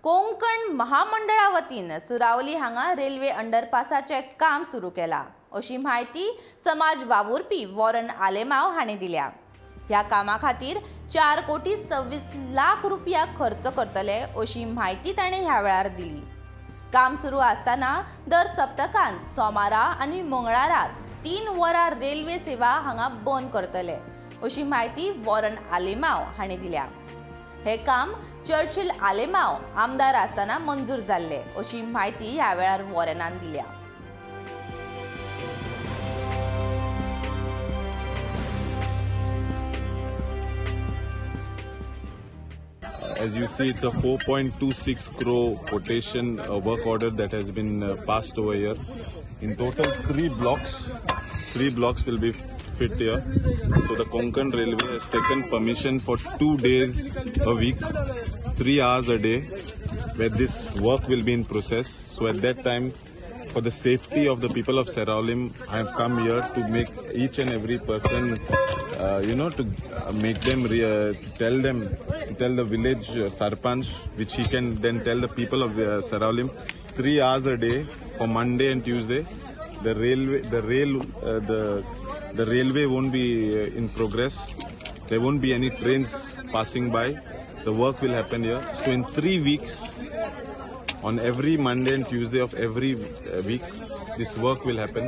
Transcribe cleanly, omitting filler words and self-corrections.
कोंकण महामंडळा वतीन सुरावली हांगा रेल्वे अंडरपासाचे काम सुरू केला अशी माहिती समाज वावुरपी वॉरन आलेमाव हांणी दिल्या। ह्या कामा खातीर 4,26,00,000 रुपया खर्च करतले अशी माहिती ताणें ह्या वेळार दिली। काम सुरू आसतना दर सप्तकांत सोमारा आनी मंगळारात 3 वरां रेल्वे सेवा हांगा बंद करतले अशी माहिती वॉरन आलेमाव हांणी दिल्या। हे काम चर्चिल आलेमाव आमदार आसतना मंजूर जाल्ले अशी माहिती ह्या वेळार वॉरनान दिल्या। As you see, it's a 4.26 crore quotation work order that has been passed over here. In total, 3 blocks will be fit here. So the Konkan Railway has taken permission for 2 days a week, 3 hours a day, where this work will be in process. So at that time, for the safety of the people of Seraulim, I have come here to make each and every person, to make them, to tell the village sarpanch, which he can then tell the people of Seraulim, 3 hours a day for Monday and Tuesday. The railway won't be in progress. There won't be any trains passing by. The work will happen here. So in 3 weeks, on every Monday and Tuesday of every week, this work will happen.